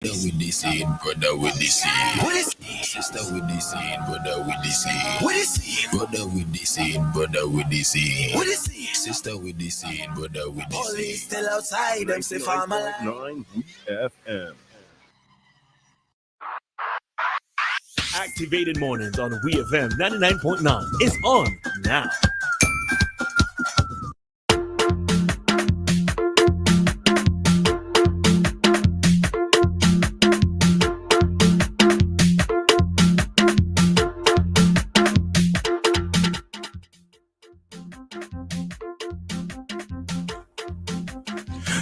Brother with the seed, brother with the seed. What is sister with the seed, brother with the seed? What is brother with the seed, brother with the seed? What is sister with the seed, brother with the seed? Police still outside, them say farmer 9 WEFM. Activated mornings on WEFM 99.9 is on now.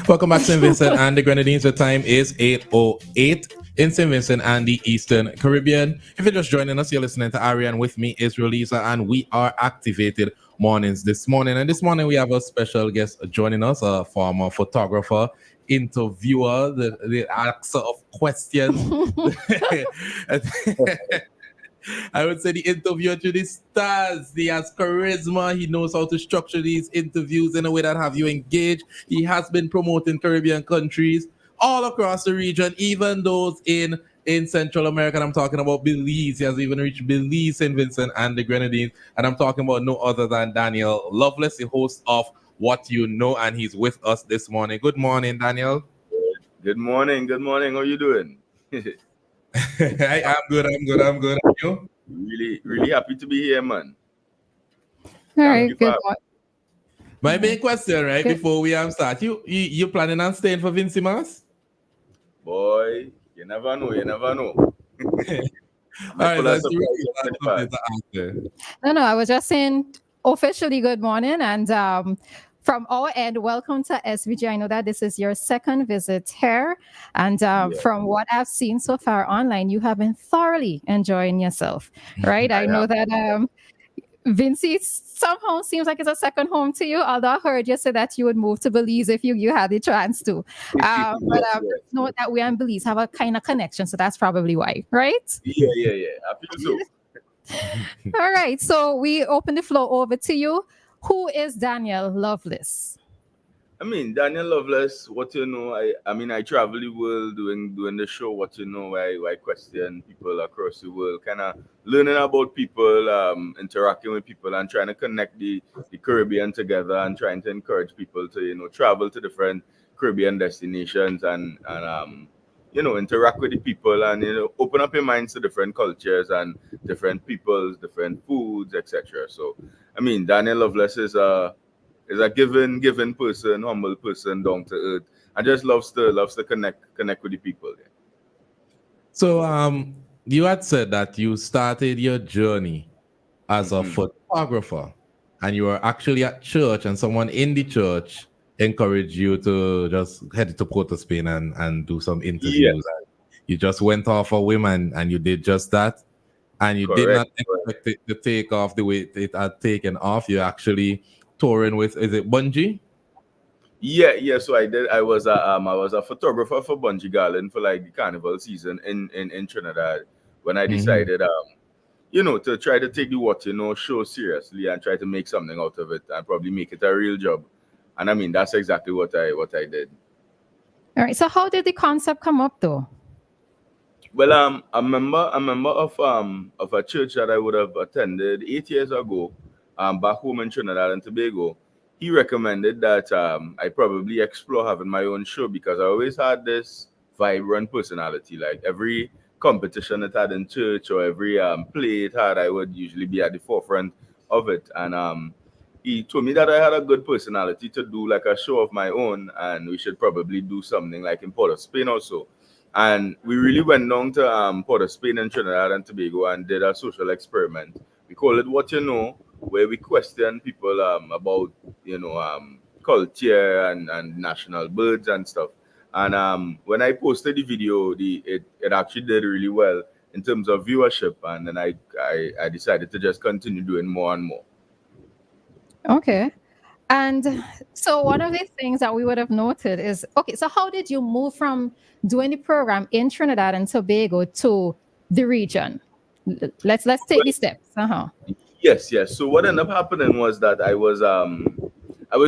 Welcome back to St. Vincent and the Grenadines. The time is 8:08 in St. Vincent and the Eastern Caribbean. If you're just joining us, you're listening to Ariane. With me is Roleza, and we are Activated Mornings this morning. And this morning we have a special guest joining us, a former photographer, interviewer, the answer of questions. I would say the interviewer to the stars. He has charisma. He knows how to structure these interviews in a way that have you engaged. He has been promoting Caribbean countries all across the region, even those in Central America. And I'm talking about Belize. He has even reached Belize, St. Vincent, and the Grenadines. And I'm talking about no other than Daniel Loveless, the host of What You Know, and he's with us this morning. Good morning, Daniel. Good morning. Good morning. How you doing? I'm good. And you? Really happy to be here, man. All right, good. My main question, right, before we start, you planning on staying for Vincy Mas? Boy, you never know. All right, that's No, I was just saying officially good morning, and from our end, welcome to SVG. I know that this is your second visit here, and from what I've seen so far online, you have been thoroughly enjoying yourself, right? I know that Vincy somehow seems like it's a second home to you, although I heard you say that you would move to Belize if you had the chance to. But know that we and Belize have a kind of connection, so that's probably why, right? Yeah. I feel so. All right, so we open the floor over to you. Who is Daniel Loveless? I mean, Daniel Loveless, what you know, I travel the world doing the show, what you know, I question people across the world, kind of learning about people, interacting with people and trying to connect the Caribbean together and trying to encourage people to, travel to different Caribbean destinations and interact with the people and, open up your minds to different cultures and different peoples, different foods, etc. So, I mean, Daniel Loveless is a given person, humble person, down to earth, and just loves to connect with the people. Yeah. So you had said that you started your journey as a photographer, and you were actually at church, and someone in the church encouraged you to just head to Port of Spain and do some interviews. Yeah. You just went off a whim and you did just that, and you did not expect it to take off the way it had taken off. You're actually touring with, is it Bungie? Yeah. So I did. I was a photographer for Bungie Garland for like the carnival season in Trinidad. When I decided, to try to take the What You Know show seriously and try to make something out of it and probably make it a real job. And I mean, that's exactly what I did. All right. So how did the concept come up, though? Well, a member of a church that I would have attended 8 years ago, back home in Trinidad and Tobago, he recommended that I probably explore having my own show because I always had this vibrant personality. Like every competition it had in church or every play it had, I would usually be at the forefront of it. And he told me that I had a good personality to do like a show of my own, and we should probably do something like in Port of Spain also. And we really went down to Port of Spain and Trinidad and Tobago and did a social experiment. We call it What You Know, where we question people about culture and national birds and stuff. And when I posted the video, it actually did really well in terms of viewership, and then I decided to just continue doing more and more. Okay. And so one of the things that we would have noted is, okay, so how did you move from doing the program in Trinidad and Tobago to the region? Let's take the steps. Yes. So what ended up happening was that I was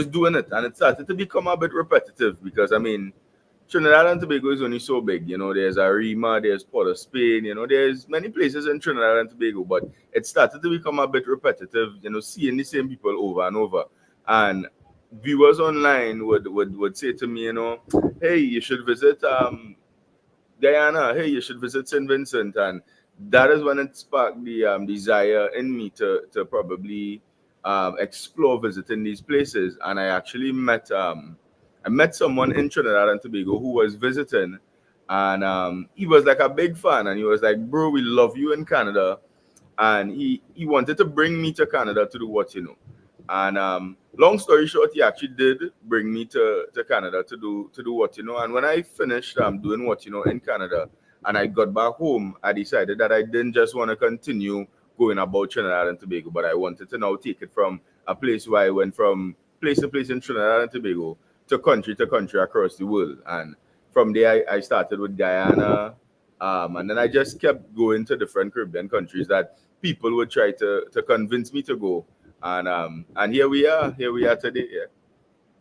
doing it, and it started to become a bit repetitive because I mean, Trinidad and Tobago is only so big. There's Arima, there's Port of Spain, there's many places in Trinidad and Tobago, but it started to become a bit repetitive, seeing the same people over and over. And viewers online would say to me, hey, you should visit Guyana, hey, you should visit St. Vincent. And that is when it sparked the desire in me to probably explore visiting these places. And I actually met someone in Trinidad and Tobago who was visiting, and he was like a big fan, and he was like, bro, we love you in Canada. And he wanted to bring me to Canada to do what you know. And long story short, he actually did bring me to Canada to do what you know. And when I finished doing what you know in Canada, and I got back home, I decided that I didn't just want to continue going about Trinidad and Tobago, but I wanted to now take it from a place where I went from place to place in Trinidad and Tobago to country across the world. And from there, I started with Guyana, and then I just kept going to different Caribbean countries that people would try to convince me to go. And here we are today. Yeah.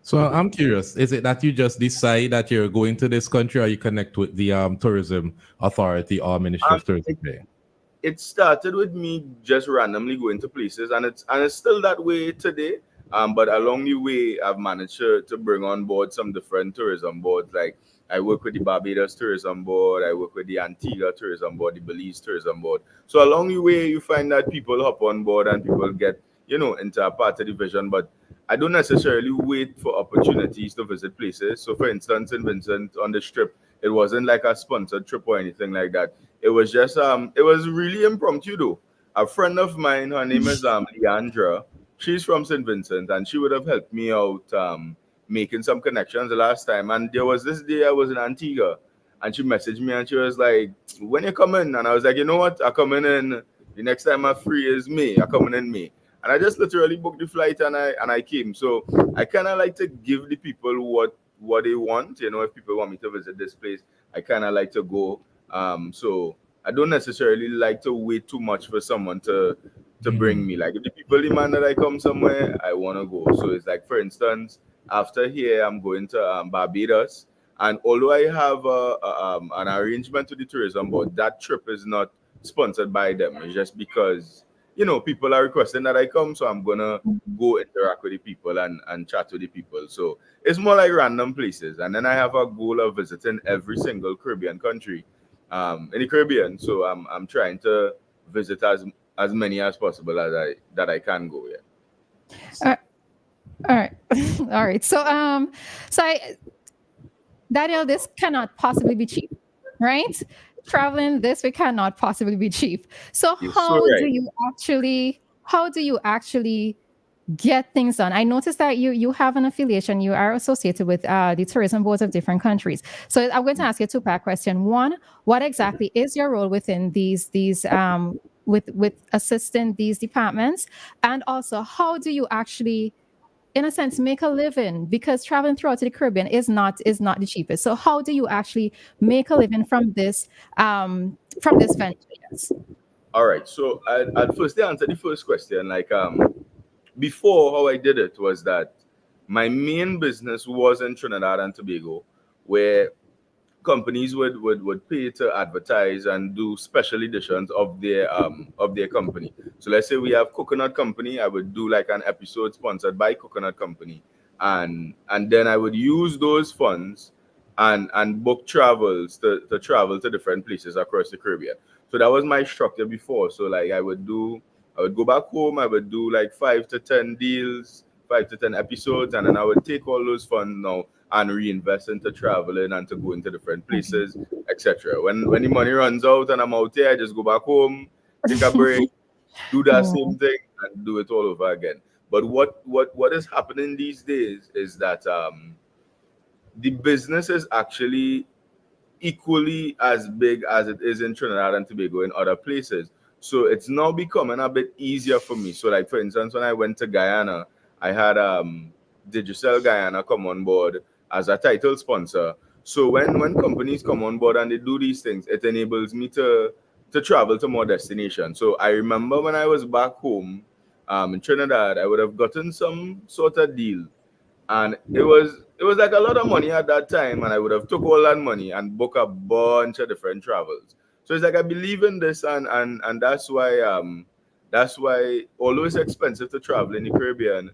So I'm curious, is it that you just decide that you're going to this country, or you connect with the tourism authority or Ministry of Tourism there? It started with me just randomly going to places, and it's still that way today. But along the way, I've managed to bring on board some different tourism boards. Like I work with the Barbados Tourism Board, I work with the Antigua Tourism Board, the Belize Tourism Board. So along the way, you find that people hop on board and people get, into a part of the vision. But I don't necessarily wait for opportunities to visit places. So for instance, in Vincent on this trip, it wasn't like a sponsored trip or anything like that. It was just it was really impromptu though. A friend of mine, her name is Leandra. She's from St. Vincent, and she would have helped me out making some connections the last time. And there was this day I was in Antigua, and she messaged me and she was like, when you coming? And I was like, you know what? I'm coming in. The next time I'm free is May. I'm coming in May. And I just literally booked the flight and I came. So I kind of like to give the people what they want. If people want me to visit this place, I kind of like to go. So I don't necessarily like to wait too much for someone to bring me. Like if the people demand that I come somewhere, I want to go. So it's like, for instance, after here, I'm going to Barbados. And although I have an arrangement with the tourism board, that trip is not sponsored by them. It's just because people are requesting that I come, so I'm gonna go interact with the people and chat with the people. So it's more like random places. And then I have a goal of visiting every single Caribbean country in the Caribbean. So I'm trying to visit as many as possible that I can go. Yeah. All right. All right. So Daniel, this cannot possibly be cheap, right? Traveling this way cannot possibly be cheap. So how do you actually get things done? I noticed that you have an affiliation. You are associated with the tourism boards of different countries. So I'm going to ask you a two-part question. One, what exactly is your role within these with assisting these departments? And also, how do you actually, in a sense, make a living? Because traveling throughout the Caribbean is not the cheapest. So how do you actually make a living from this venture? Yes. All right. So I'll firstly answer the first question. Like before, how I did it was that my main business was in Trinidad and Tobago, where companies would pay to advertise and do special editions of their company. So let's say we have Coconut Company, I would do like an episode sponsored by Coconut Company, and then I would use those funds and book travels to travel to different places across the Caribbean. So that was my structure before. So like I would go back home, I would do like 5 to 10 deals, 5 to 10 episodes, and then I would take all those funds now and reinvest into traveling and to go into different places, etc. When the money runs out and I'm out there, I just go back home, take a break, do that same thing, and do it all over again. But what is happening these days is that the business is actually equally as big as it is in Trinidad and Tobago in other places. So it's now becoming a bit easier for me. So like for instance, when I went to Guyana, I had Digicel Guyana come on board as a title sponsor. So when companies come on board and they do these things, it enables me to travel to more destinations. So I remember when I was back home in Trinidad, I would have gotten some sort of deal. and it was like a lot of money at that time, and I would have took all that money and book a bunch of different travels. So it's like I believe in this, and that's why although it's expensive to travel in the Caribbean,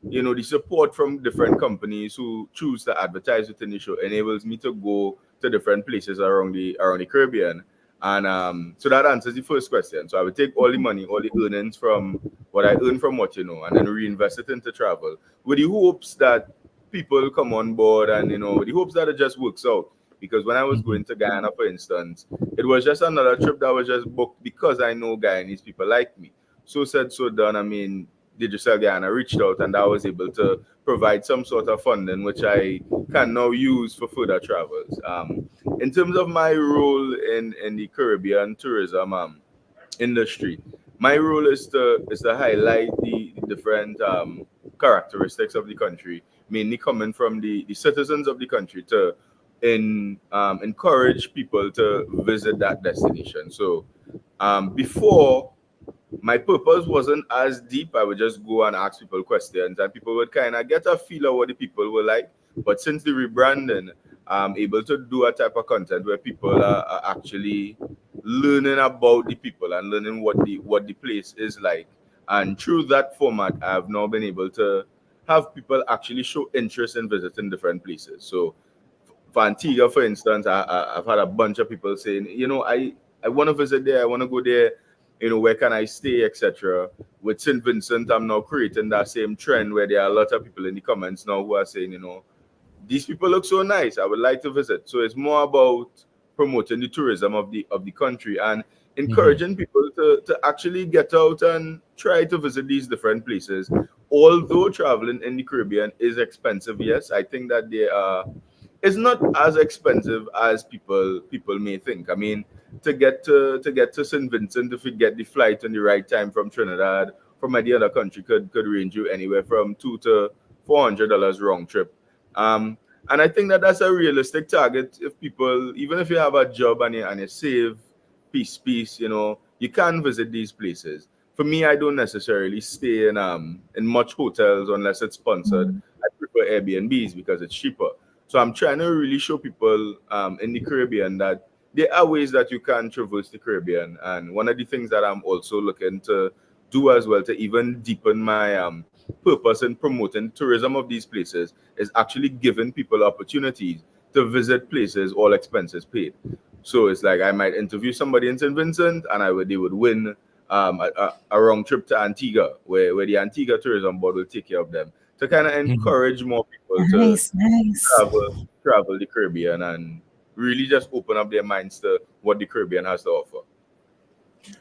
the support from different companies who choose to advertise within the show enables me to go to different places around the Caribbean. And so that answers the first question. So I would take all the money, all the earnings from what I earn from and then reinvest it into travel with the hopes that people come on board, and with the hopes that it just works out. Because when I was going to Guyana, for instance, it was just another trip that was just booked because I know Guyanese people like me. So said, so done. I mean, Digital Guyana reached out, and I was able to provide some sort of funding, which I can now use for further travels. In terms of my role in the Caribbean tourism industry, my role is to highlight the different characteristics of the country, mainly coming from the citizens of the country, to encourage people to visit that destination. So before, my purpose wasn't as deep. I would just go and ask people questions, and people would kind of get a feel of what the people were like. But since the rebranding, I'm able to do a type of content where people are actually learning about the people and learning what the place is like. And through that format, I've now been able to have people actually show interest in visiting different places. So for Antigua, for instance, I've had a bunch of people saying, I want to visit there, I want to go there, where can I stay, etc. With St. Vincent, I'm now creating that same trend where there are a lot of people in the comments now who are saying, these people look so nice, I would like to visit. So it's more about promoting the tourism of the country and encouraging people to actually get out and try to visit these different places. Although traveling in the Caribbean is expensive, yes, I think that they are it's not as expensive as people may think. I mean, to get to St. Vincent, if you get the flight on the right time from Trinidad, from any other country, could range you anywhere from $200 to $400 round trip. Um, and I think that that's a realistic target. If people, even if you have a job and you save piece, you can visit these places. For me, I don't necessarily stay in much hotels unless it's sponsored. I prefer Airbnbs because it's cheaper. So I'm trying to really show people in the Caribbean that there are ways that you can traverse the Caribbean. And one of the things that I'm also looking to do as well to even deepen my purpose in promoting tourism of these places is actually giving people opportunities to visit places, all expenses paid. So it's like I might interview somebody in St. Vincent, and they would win a round trip to Antigua, where the Antigua Tourism Board will take care of them, to kind of encourage more people to Nice. travel the Caribbean and really just open up their minds to what the Caribbean has to offer.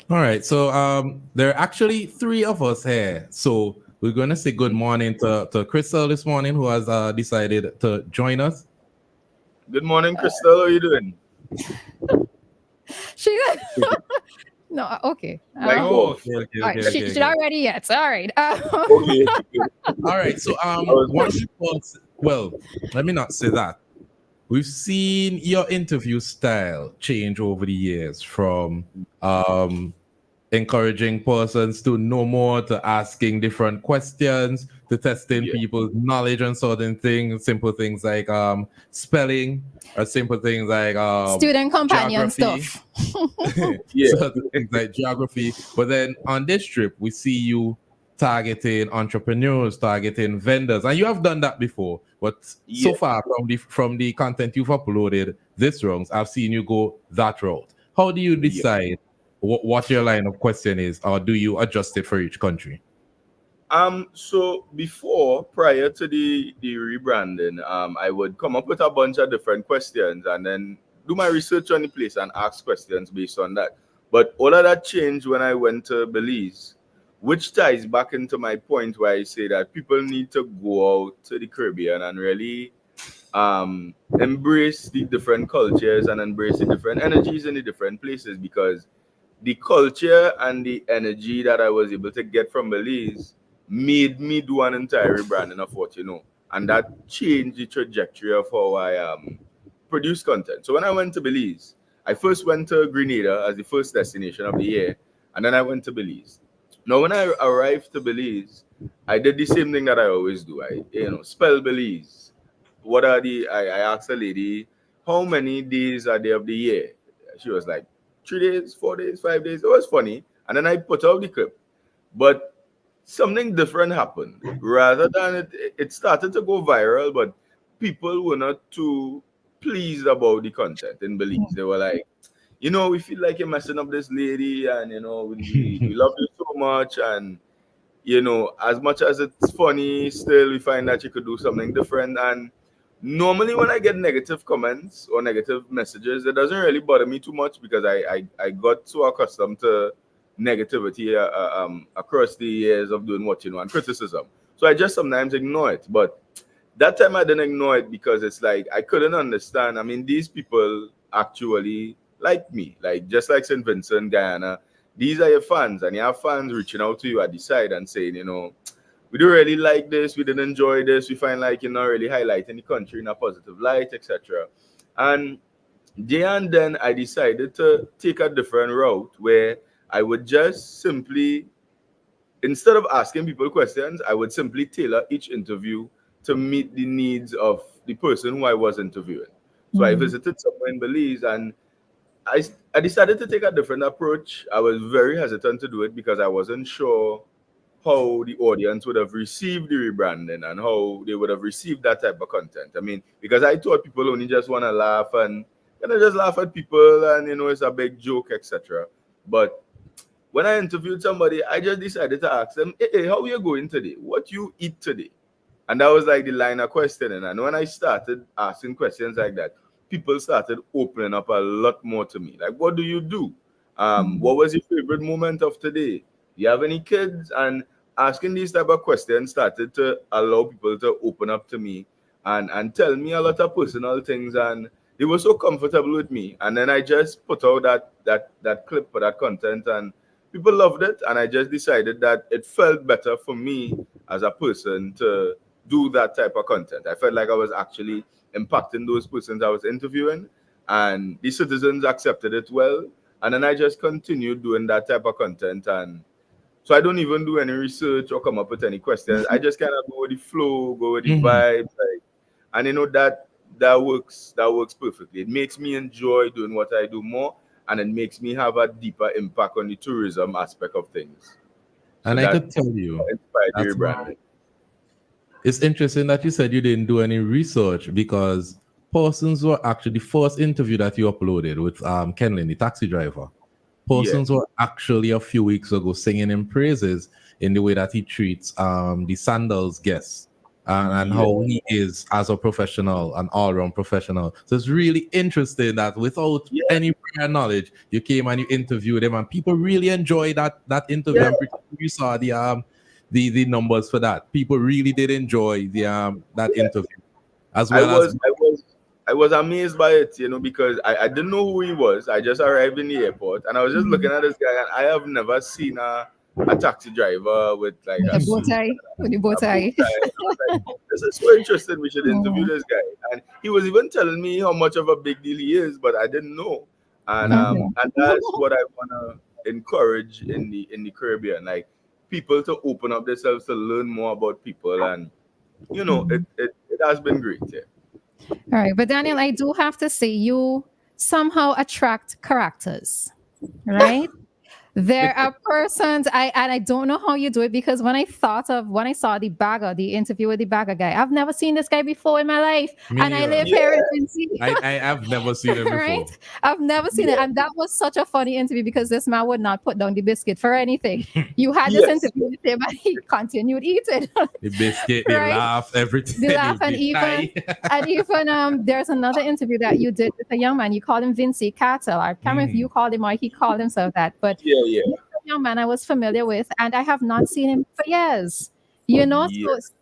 All right. So there are actually three of us here. So we're going to say good morning to Crystal this morning, who has decided to join us. Good morning, Crystal. How are you doing? She no, okay. Like both. All right, she's not ready yet. All right. Okay. All right. So one of the thoughts, well, let me not say that. We've seen your interview style change over the years from encouraging persons to know more, to asking different questions, to testing people's knowledge on certain things, simple things like spelling, or simple things like student companion geography. stuff. Certain things like geography. But then on this trip, we see you targeting entrepreneurs, targeting vendors, and you have done that before. But so far, from the content you've uploaded this round, I've seen you go that route. How do you decide what your line of question is, or do you adjust it for each country? So before, prior to the rebranding, I would come up with a bunch of different questions and then do my research on the place and ask questions based on that. But all of that changed when I went to Belize, which ties back into my point where I say that people need to go out to the Caribbean and really embrace the different cultures and embrace the different energies in the different places, because the culture and the energy that I was able to get from Belize made me do an entire rebranding of what and that changed the trajectory of how I produce content. So when I went to Belize, I first went to Grenada as the first destination of the year, and then I went to Belize. Now, when I arrived to Belize, I did the same thing that I always do. I, spell Belize. I asked the lady, how many days are there of the year? She was like, 3 days, 4 days, 5 days. It was funny. And then I put out the clip. But something different happened. Rather than it started to go viral, but people were not too pleased about the content in Belize. They were like, we feel like you're messing up this lady, and we love you so much, and as much as it's funny, still we find that you could do something different. And normally when I get negative comments or negative messages, it doesn't really bother me too much because I got so accustomed to negativity across the years of doing what and criticism. So I just sometimes ignore it. But that time I didn't ignore it because it's like I couldn't understand. I mean, these people actually like me, like just like St. Vincent, Guyana. These are your fans, and you have fans reaching out to you at the side and saying, we don't really like this, we didn't enjoy this, we find like you're not really highlighting the country in a positive light, etc. And there and then I decided to take a different route where I would just simply, instead of asking people questions, I would simply tailor each interview to meet the needs of the person who I was interviewing. So I visited somewhere in Belize, and I decided to take a different approach. I was very hesitant to do it because I wasn't sure how the audience would have received the rebranding and how they would have received that type of content. I mean, because I thought people only just want to laugh and just laugh at people, and it's a big joke, etc. But when I interviewed somebody, I just decided to ask them, hey, how are you going today? What you eat today? And that was like the line of questioning. And when I started asking questions like that, people started opening up a lot more to me. Like, what do you do? What was your favorite moment of today? Do you have any kids? And asking these type of questions started to allow people to open up to me and tell me a lot of personal things. And they were so comfortable with me. And then I just put out that clip for that content, and people loved it. And I just decided that it felt better for me as a person to do that type of content. I felt like I was actually impacting those persons I was interviewing, and the citizens accepted it well. And then I just continued doing that type of content. And so I don't even do any research or come up with any questions. I just kind of go with the flow, go with the vibes, like, and that works perfectly. It makes me enjoy doing what I do more, and it makes me have a deeper impact on the tourism aspect of things. And I could tell you, it's interesting that you said you didn't do any research, because persons were actually the first interview that you uploaded with Kenlin, the taxi driver. Persons were actually a few weeks ago singing in praises in the way that he treats the Sandals guests and how he is as a professional, an all-round professional. So it's really interesting that without any prior knowledge, you came and you interviewed him, and people really enjoyed that interview. I'm pretty sure you saw the numbers for that. People really did enjoy that interview as well. I was amazed by it, because I didn't know who he was. I just arrived in the airport, and I was just looking at this guy, and I have never seen a taxi driver with like a bow tie. This is so interesting. We should interview this guy. And he was even telling me how much of a big deal he is, but I didn't know. And and that's what I want to encourage in the Caribbean, like people to open up themselves to learn more about people, and it has been great. Yeah. All right, but Daniel, I do have to say you somehow attract characters, right? There are persons I don't know how you do it, because when I saw the bagger, the interview with the bagger guy, I've never seen this guy before in my life. I live here in Quincy. I have never seen it before. Right? I've never seen it. And that was such a funny interview, because this man would not put down the biscuit for anything. You had this interview with him, and he continued eating. The biscuit, they laugh, everything. They laugh, and even there's another interview that you did with a young man. You called him Vinci Cattle. I can't remember if you called him or he called himself that, but young man I was familiar with, and I have not seen him for years. So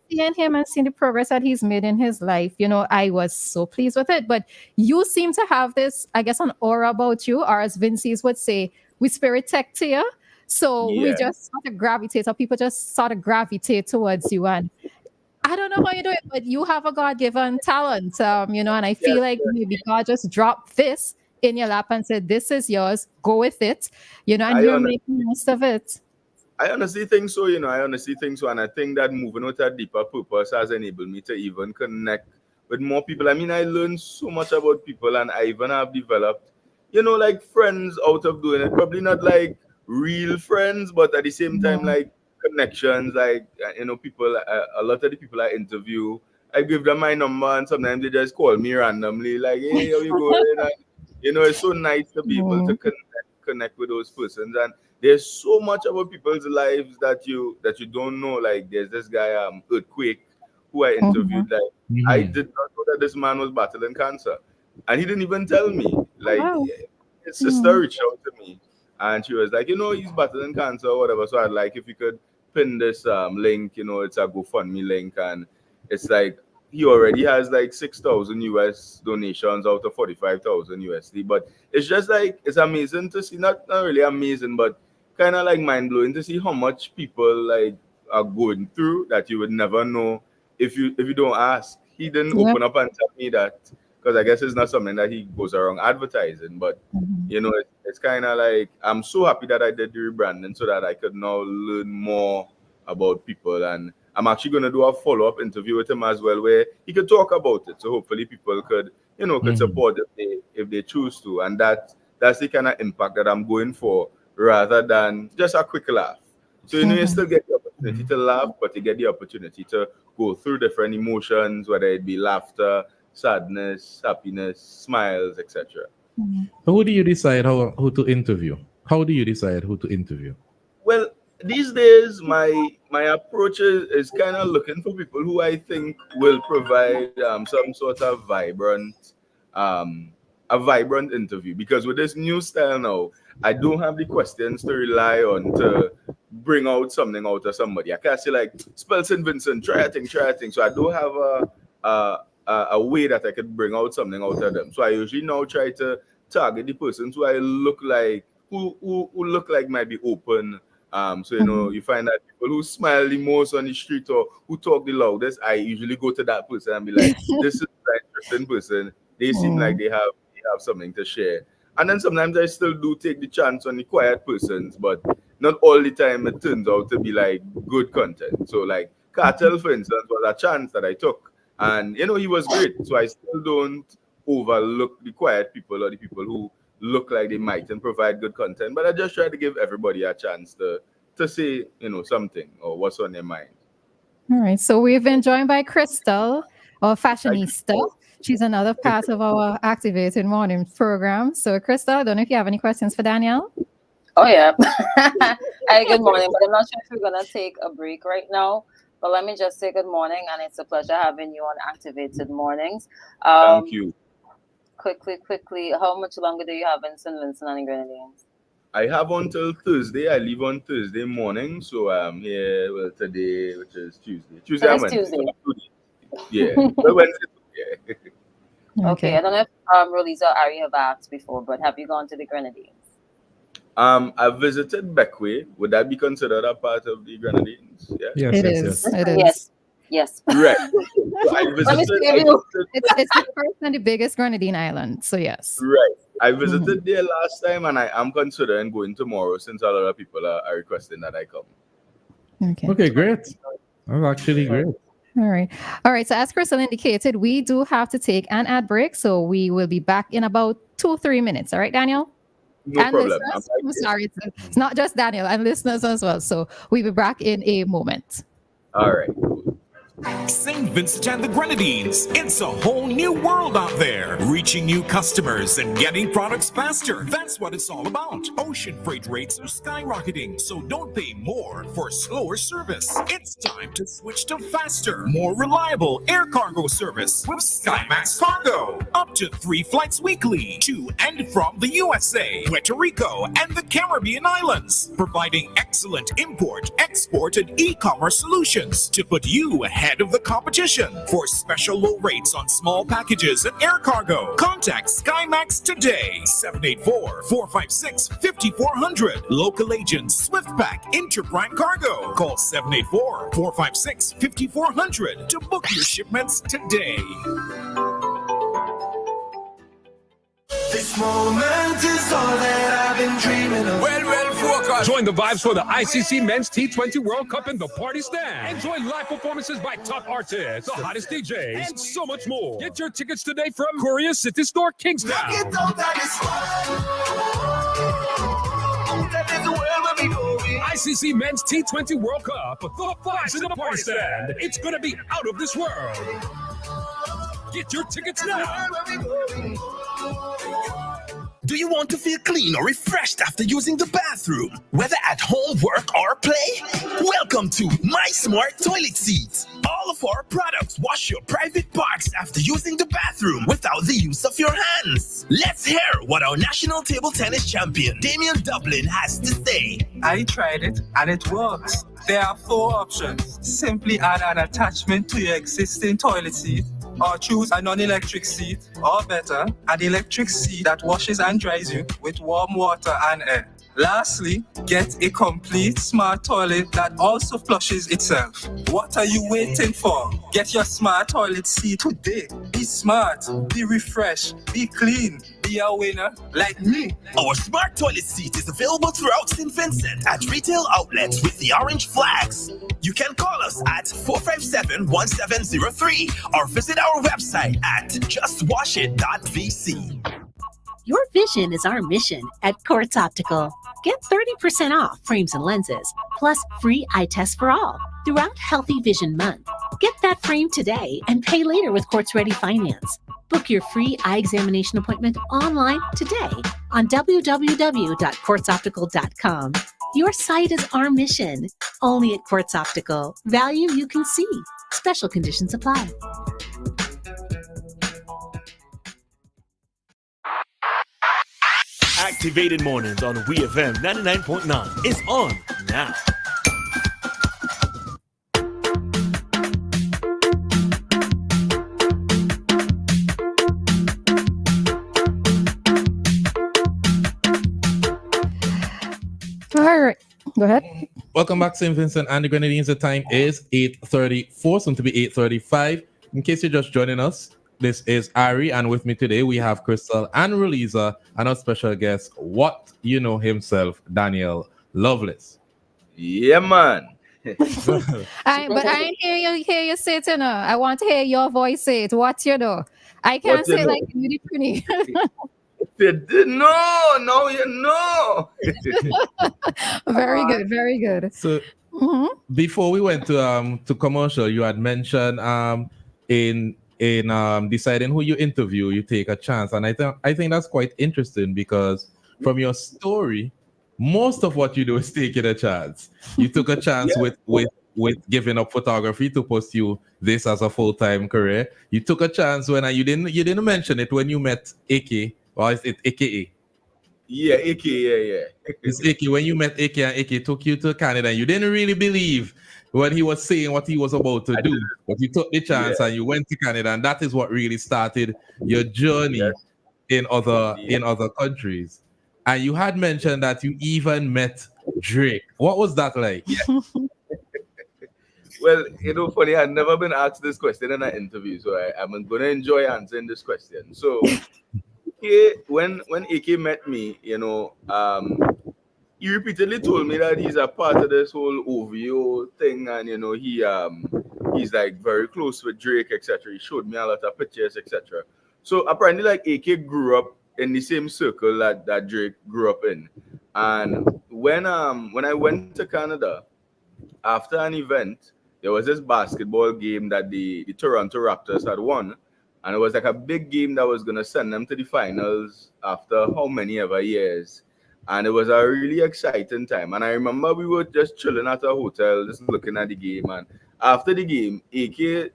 seeing him and seeing the progress that he's made in his life, I was so pleased with it. But you seem to have this, I guess, an aura about you, or as Vinci's would say, we spirit tech to you. So we just sort of gravitate, or people just sort of gravitate towards you. And I don't know how you do it, but you have a God-given talent, and I feel like maybe God just dropped this in your lap and said, this is yours, go with it, and you're making most of it. I honestly think so, I honestly think so. And I think that moving with a deeper purpose has enabled me to even connect with more people. I mean, I learned so much about people, and I even have developed, like friends out of doing it. Probably not like real friends, but at the same time, Mhm. like connections. Like, people, a lot of the people I interview, I give them my number, and sometimes they just call me randomly, like, hey, how you going? And, it's so nice to be able to Mhm. connect with those persons. And there's so much about people's lives that you don't know. Like there's this guy Earthquake who I Mhm. interviewed. Like I Mhm. did not know that this man was battling cancer, and he didn't even tell me. Like Wow. his sister Mhm. reached out to me, and she was like, he's battling cancer or whatever. So I'd like if you could pin this link. It's a GoFundMe link, and it's like he already has like 6,000 US donations out of 45,000 USD. But it's just like it's amazing to see, not really amazing, but kind of like mind blowing to see how much people like are going through that you would never know if you don't ask. He didn't Yep. open up and tell me that because I guess it's not something that he goes around advertising. But Mhm. it's kind of like I'm so happy that I did the rebranding so that I could now learn more about people. And I'm actually going to do a follow-up interview with him as well where he could talk about it. So hopefully people could Mhm. support if they choose to. And that's the kind of impact that I'm going for rather than just a quick laugh. So you Mhm. still get the opportunity Mhm. to laugh, but you get the opportunity to go through different emotions, whether it be laughter, sadness, happiness, smiles, etc. Mhm. So who do you decide who to interview? How do you decide who to interview? Well, these days my approach is kind of looking for people who I think will provide some sort of um, vibrant interview. Because with this new style now, I don't have the questions to rely on to bring out something out of somebody. I can't say like spell St. Vincent, try a thing. So I don't have a way that I could bring out something out of them. So I usually now try to target the persons who I look like who look like might be open. So Mhm. you find that people who smile the most on the street or who talk the loudest, I usually go to that person and be like, "This is an interesting person. They seem like Mhm. they have something to share." And then sometimes I still do take the chance on the quiet persons, but not all the time it turns out to be like good content. So like Cartel, for instance, was a chance that I took, and he was great. So I still don't overlook the quiet people or the people who look like they might and provide good content. But I just try to give everybody a chance to say, something or what's on their mind. All right. So we've been joined by Crystal, our I fashionista. She's another part of our Activated Morning program. So, Crystal, I don't know if you have any questions for Danielle. Oh yeah. Hi, good morning. But I'm not sure if we're gonna take a break right now. But let me just say good morning, and it's a pleasure having you on Activated Mornings. Thank Um, you. quickly, how much longer do you have in St. Vincent and the Grenadines? I have until Thursday. I leave on Thursday morning, so I'm here today, which is Tuesday. Tuesday and Today's Wednesday. So Tuesday. 2 days. Yeah. Well, Wednesday. Yeah. Okay, Okay. I don't know if Roleza or Ari have asked before, but have you gone to the Grenadines? I visited Beckway. Would that be considered a part of the Grenadines? Yeah. Yes, It yes, is. yes. It is. Yes, yes. Right. So I Let me visited. save I you. visited. It's the first and the biggest Grenadine island. So, yes. Right. I Mhm. visited there last time, and I am considering going tomorrow since a lot of people are requesting that I come. Okay. Okay, great. That's actually great. All right. All right. So, as Crystal indicated, we do have to take an ad break. So, we will be back in about 2-3 minutes. All right, Daniel? No And problem. I'm listeners, right I'm here. sorry, it's not just Daniel, and listeners as well. So, we'll be back in a moment. All right. St. Vincent and the Grenadines. It's a whole new world out there. Reaching new customers and getting products faster. That's what it's all about. Ocean freight rates are skyrocketing, so don't pay more for slower service. It's time to switch to faster, more reliable air cargo service with SkyMax Cargo. Up to 3 flights weekly to and from the USA, Puerto Rico, and the Caribbean islands. Providing excellent import, export, and e-commerce solutions to put you ahead of the competition. For special low rates on small packages and air cargo, contact SkyMax today. 784-456-5400. Local agents SwiftPack Interprime Cargo. Call 784-456-5400 to book your shipments today. This moment is all that I've been dreaming of. Well, folk Join the vibes for the ICC Men's T20 World Cup in the Party Stand. Enjoy live performances by top artists, the hottest DJs, and so much more. Get your tickets today from Korea City Store, Kingstown. ICC Men's T20 World Cup, the vibes in the Party Stand. It's gonna be out of this world. Get your tickets now. Do you want to feel clean or refreshed after using the bathroom? Whether at home, work, or play? Welcome to My Smart Toilet Seats. All of our products wash your private parts after using the bathroom without the use of your hands. Let's hear what our national table tennis champion, Damian Dublin, has to say. I tried it and it works. There are 4 options. Simply add an attachment to your existing toilet seat, or choose a non-electric seat, or better, an electric seat that washes and dries you with warm water and air. Lastly, get a complete smart toilet that also flushes itself. What are you waiting for? Get your smart toilet seat today. Be smart, be refreshed, be clean, be a winner like me. Our smart toilet seat is available throughout St. Vincent at retail outlets with the orange flags. You can call us at 457-1703 or visit our website at justwashit.vc. Your vision is our mission at Quartz Optical. Get 30% off frames and lenses, plus free eye test for all throughout Healthy Vision Month. Get that frame today and pay later with Quartz Ready Finance. Book your free eye examination appointment online today on www.quartzoptical.com. Your sight is our mission. Only at Quartz Optical. Value you can see. Special conditions apply. Activated Mornings on WEFM 99.9 is on now. All right, go ahead. Welcome back, St. Vincent and the Grenadines. The time is 8:34, soon to be 8:35. In case you're just joining us, this is Ari, and with me today we have Crystal and Roleza, and our special guest, what you know himself, Daniel Loveless. Yeah, man. But I ain't hear you say it, you know. I want to hear your voice say it. What you know? I can't What you say know? like really pretty. You didn't know. No, you know. Very good, very good. So before we went to commercial, you had mentioned in deciding who you interview, you take a chance, and I think that's quite interesting because from your story, most of what you do is taking a chance. You took a chance with giving up photography to pursue this as a full-time career. You took a chance when you didn't mention it when you met AK, or is it AKA? Yeah, AK, yeah. It's AK. When you met AK and AK took you to Canada, you didn't really believe when he was saying what he was about to do, but you took the chance and you went to Canada, and that is what really started your journey in other countries. And you had mentioned that you even met Drake. What was that like? Yeah. Well, funny, I'd never been asked this question in an interview, so I'm going to enjoy answering this question. So, when AK met me, he repeatedly told me that he's a part of this whole OVO thing, and he's like very close with Drake, etc. He showed me a lot of pictures, etc. So apparently, like AK grew up in the same circle that Drake grew up in, and when I went to Canada after an event, there was this basketball game that the Toronto Raptors had won. And it was like a big game that was going to send them to the finals after how many ever years. And it was a really exciting time. And I remember we were just chilling at a hotel, just looking at the game. And after the game, AK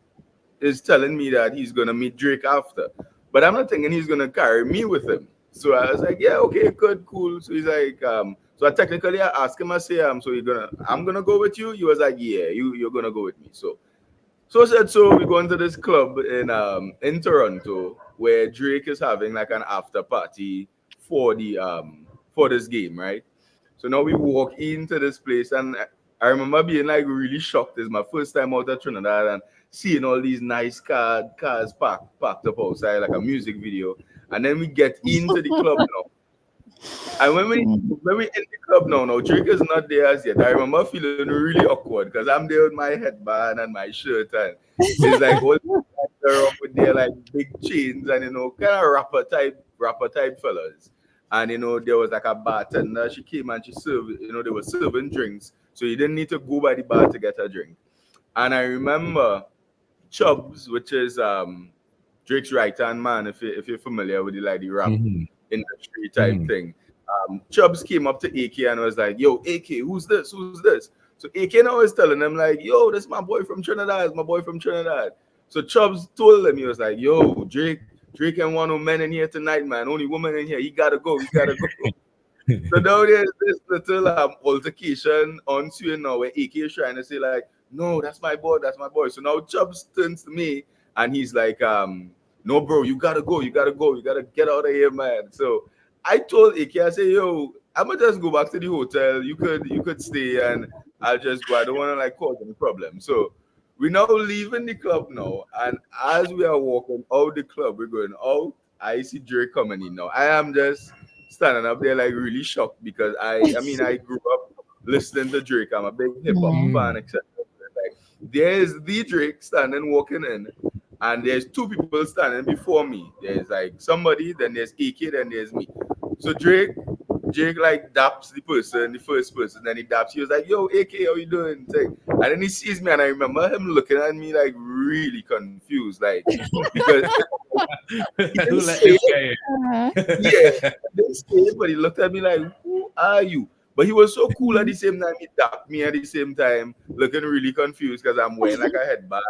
is telling me that he's going to meet Drake after. But I'm not thinking he's going to carry me with him. So I was like, yeah, okay, good, cool. So he's like, so I technically asked him, I say, I'm going to go with you? He was like, yeah, you're going to go with me. So I said, so we go into this club in Toronto where Drake is having like an after party for this game, right? So now we walk into this place, and I remember being like really shocked. It's my first time out of Trinidad and seeing all these nice cars parked up outside, like a music video. And then we get into the club now. And when we in the club now Drake is not there as yet. I remember feeling really awkward because I'm there with my headband and my shirt, and it's like all the guys around with their like big chains and kind of rapper type fellas. And there was like a bartender. She came and she served. They were serving drinks, so you didn't need to go by the bar to get a drink. And I remember Chubbs, which is Drake's right hand man, if you're familiar with the rap industry type thing. Chubbs came up to AK and was like, "Yo, AK, who's this? Who's this?" So AK now is telling him like, "Yo, this my boy from Trinidad. It's my boy from Trinidad." So Chubbs told him, he was like, "Yo, Drake and one of men in here tonight, man. Only woman in here. He gotta go. He gotta go." So now there's this little altercation on screen now where AK is trying to say like, "No, that's my boy. That's my boy." So now Chubbs turns to me and he's like, "No, bro, you gotta go. You gotta go. You gotta get out of here, man." So I told AK, I say, "Yo, I'ma just go back to the hotel. You could stay and I'll just go. I don't want to like cause any problem." So we now leaving the club now, and as we are walking out the club, we're going out. I see Drake coming in now. I am just standing up there like really shocked because I grew up listening to Drake. I'm a big hip hop fan, etc. Like there's the Drake standing walking in, and there's two people standing before me. There's like somebody, then there's AK, then there's me. So Drake like daps the first person, then he daps. He was like, "Yo, AK, how you doing?" And then he sees me, and I remember him looking at me like really confused, like because he didn't say it. Yeah, he didn't say it, but he looked at me like, "Who are you?" But he was so cool at the same time. He dapped me at the same time, looking really confused because I'm wearing like a headband,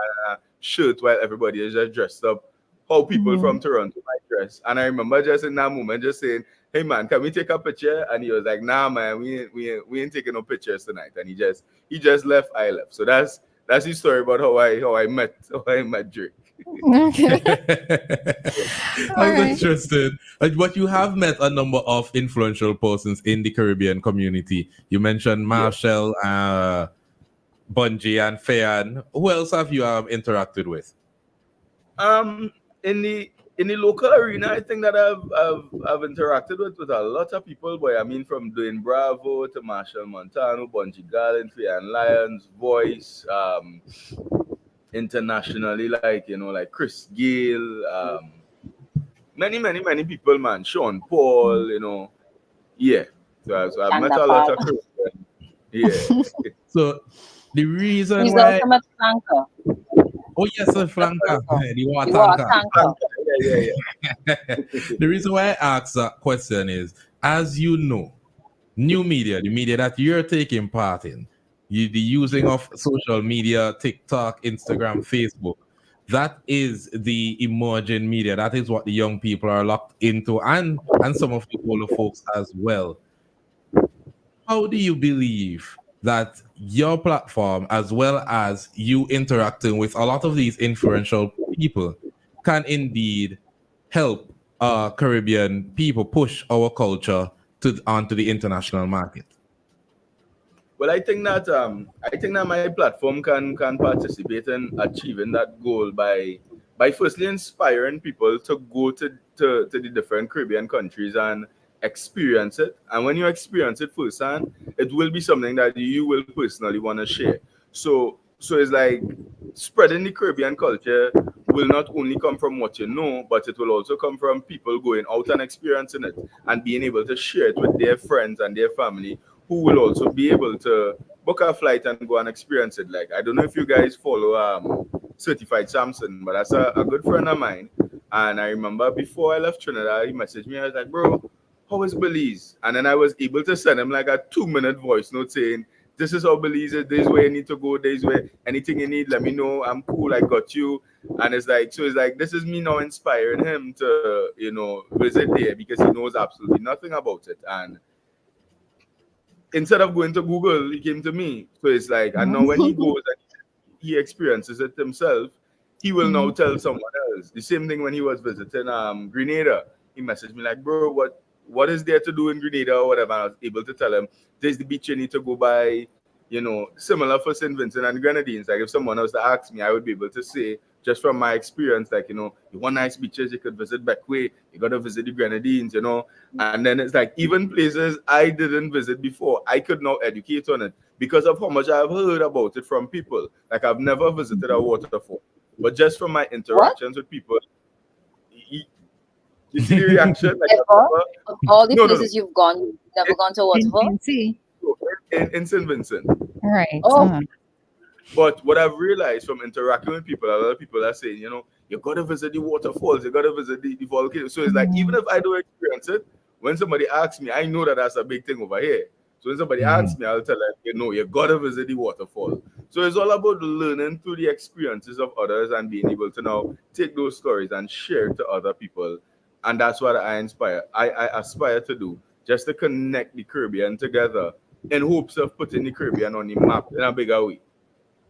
shirt, while everybody is just dressed up how people from Toronto might dress. And I remember just in that moment just saying, "Hey man, can we take a picture?" And he was like, "Nah man, we ain't taking no pictures tonight." And he just left, I left. So that's the story about how I met Drake. Okay. I'm interested. But you have met a number of influential persons in the Caribbean community. You mentioned Marshall, Bungie, and Fayan. Who else have you interacted with? In the local arena, I think that I've interacted with a lot of people, boy. I mean, from Dwayne Bravo to Marshall Montano, Bungie Garland, Fayan Lyons, Voice, internationally, like like Chris Gale, many people, man. Sean Paul, yeah. So I've met a lot of Caribbean. Yeah. So the reason He's why. the ultimate flanker. Oh yes, the flanker. The water tanker. Yeah. The reason why I ask that question is, as you know, new media, the media that you're taking part in, the using of social media, TikTok, Instagram, Facebook, that is the emerging media. That is what the young people are locked into, and some of the older folks as well. How do you believe that your platform, as well as you interacting with a lot of these influential people, can indeed help Caribbean people push our culture onto the international market? Well, I think that my platform can participate in achieving that goal by firstly inspiring people to go to the different Caribbean countries and experience it. And when you experience it firsthand, it will be something that you will personally want to share. So it's like spreading the Caribbean culture will not only come from what you know, but it will also come from people going out and experiencing it and being able to share it with their friends and their family, who will also be able to book a flight and go and experience it. Like, I don't know if you guys follow Certified Samson, but that's a good friend of mine. And I remember before I left Trinidad, he messaged me. I was like, "Bro, how is Belize?" And then I was able to send him like a 2-minute voice note saying, "This is how Belize is. This is where you need to go. This is where anything you need, let me know. I'm cool. I got you." And it's like this is me now inspiring him to visit there because he knows absolutely nothing about it. And instead of going to Google, he came to me. So it's like, and now when he goes and he experiences it himself, he will now tell someone else. The same thing when he was visiting Grenada. He messaged me like, "Bro, what is there to do in Grenada or whatever?" And I was able to tell him, "There's the beach you need to go by." Similar for St. Vincent and Grenadines. Like if someone else to ask me, I would be able to say just from my experience, like, you want nice beaches, you could visit Beckway, you got to visit the Grenadines, and then it's like even places I didn't visit before, I could now educate on it because of how much I've heard about it from people. Like, I've never visited a waterfall, but just from my interactions with people, you see the reaction? Like, Of all the places you've gone, you've never gone to a waterfall? In St. Vincent. Right. Oh. But what I've realized from interacting with people, a lot of people are saying, you got to visit the waterfalls, you got to visit the volcanoes. So it's like, even if I don't experience it, when somebody asks me, I know that that's a big thing over here. So when somebody asks me, I'll tell them, you got to visit the waterfall. So it's all about learning through the experiences of others and being able to now take those stories and share it to other people. And that's what I aspire to do, just to connect the Caribbean together in hopes of putting the Caribbean on the map in a bigger way.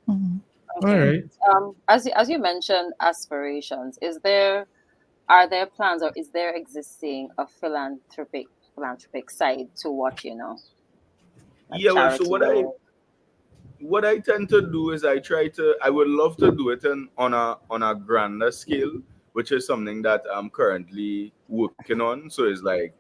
Okay. All right. As you mentioned, aspirations. Are there plans, or is there existing a philanthropic side to what like Yeah, well, so charity what I tend to do is I would love to do it on a grander scale, which is something that I'm currently working on. So it's like,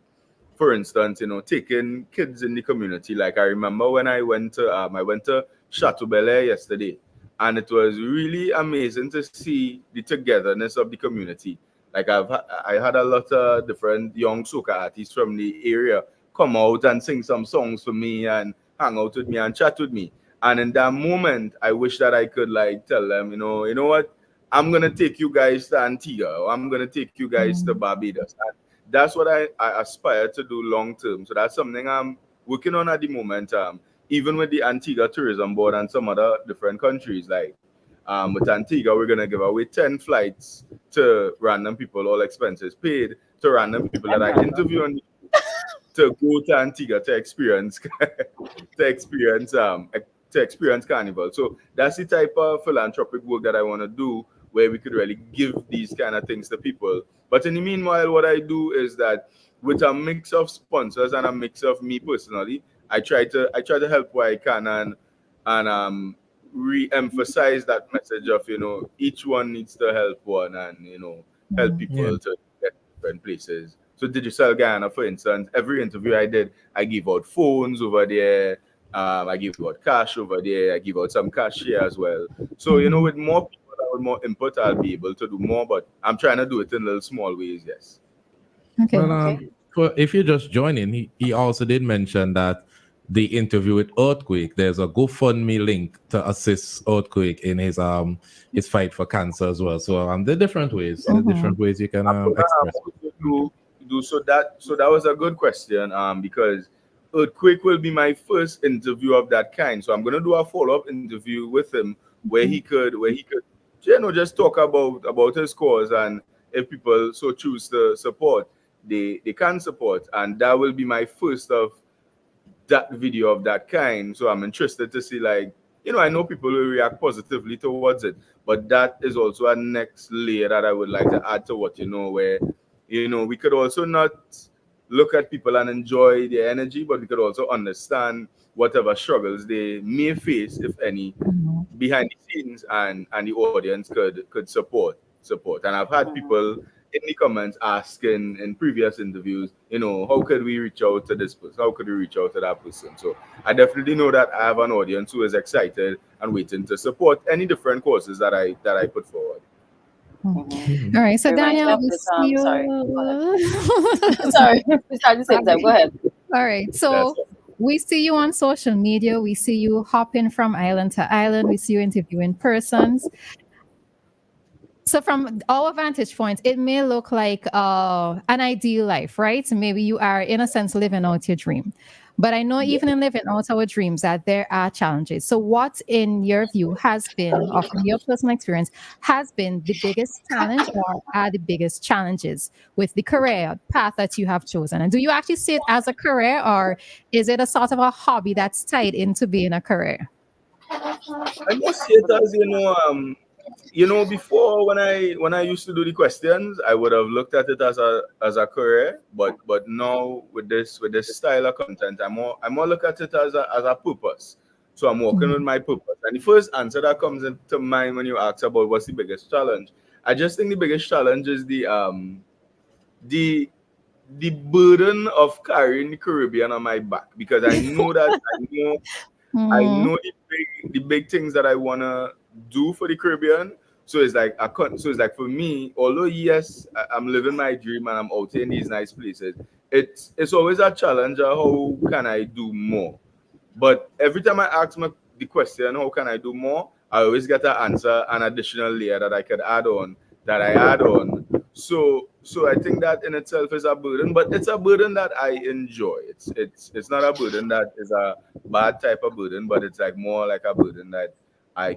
for instance, taking kids in the community. Like, I remember when I went to Chateau Bel Air yesterday, and it was really amazing to see the togetherness of the community. Like, I had a lot of different young soca artists from the area come out and sing some songs for me and hang out with me and chat with me. And in that moment, I wish that I could like tell them, you know what, I'm gonna take you guys to Antigua, or I'm gonna take you guys to Barbados. And that's what I aspire to do long term. So that's something I'm working on at the moment. Even with the Antigua Tourism Board and some other different countries, like with Antigua, we're gonna give away 10 flights to random people, all expenses paid, to random people that I interview on to go to Antigua to experience carnival. So that's the type of philanthropic work that I want to do, where we could really give these kind of things to people. But in the meanwhile, what I do is that with a mix of sponsors and a mix of me personally, I try to help where I can and re-emphasize that message of each one needs to help one and help people to get different places. So Digital Guyana, for instance, every interview I did, I give out phones over there. I give out cash over there. I give out some cash here as well. So, with more people and with more input, I'll be able to do more. But I'm trying to do it in little small ways, yes. Okay. Well, if you're just joining, he also did mention that the interview with Earthquake, there's a GoFundMe link to assist Earthquake in his fight for cancer as well. So there are different ways. There are different ways you can express it. So that was a good question, because Earthquake will be my first interview of that kind. So I'm gonna do a follow-up interview with him where he could just talk about his cause, and if people so choose to support, they can support, and that will be my first of that video of that kind. So I'm interested to see, like, I know people will react positively towards it, but that is also a next layer that I would like to add to what where we could also not look at people and enjoy their energy, but we could also understand whatever struggles they may face, if any, behind the scenes, and the audience could support. And I've had people in the comments asking in previous interviews, how could we reach out to this person? How could we reach out to that person? So I definitely know that I have an audience who is excited and waiting to support any different causes that I put forward. All right, so Daniel, we see you. Sorry, we started the same time. Go ahead. All right, so we see you on social media. We see you hopping from island to island. We see you interviewing persons. So from our vantage point, it may look like an ideal life, right? Maybe you are, in a sense, living out your dream. But I know even in living out our dreams that there are challenges. So what, in your view, has been, or from your personal experience, has been the biggest challenge, or are the biggest challenges with the career path that you have chosen? And do you actually see it as a career, or is it a sort of a hobby that's tied into being a career? I guess it as before, when I used to do the questions, I would have looked at it as a career, but now with this style of content, I more look at it as a purpose. So I'm working with my purpose. And the first answer that comes into mind when you ask about what's the biggest challenge, I just think the biggest challenge is the burden of carrying the Caribbean on my back, because I know that I know the big things that I wanna do for the Caribbean. So it's like so it's like for me, although yes, I'm living my dream and I'm out in these nice places, it's always a challenge of how can I do more. But every time I ask the question, how can I do more? I always get an answer, an additional layer that I could add on, that I add on. So I think that in itself is a burden, but it's a burden that I enjoy. It's not a burden that is a bad type of burden, but it's like more like a burden that I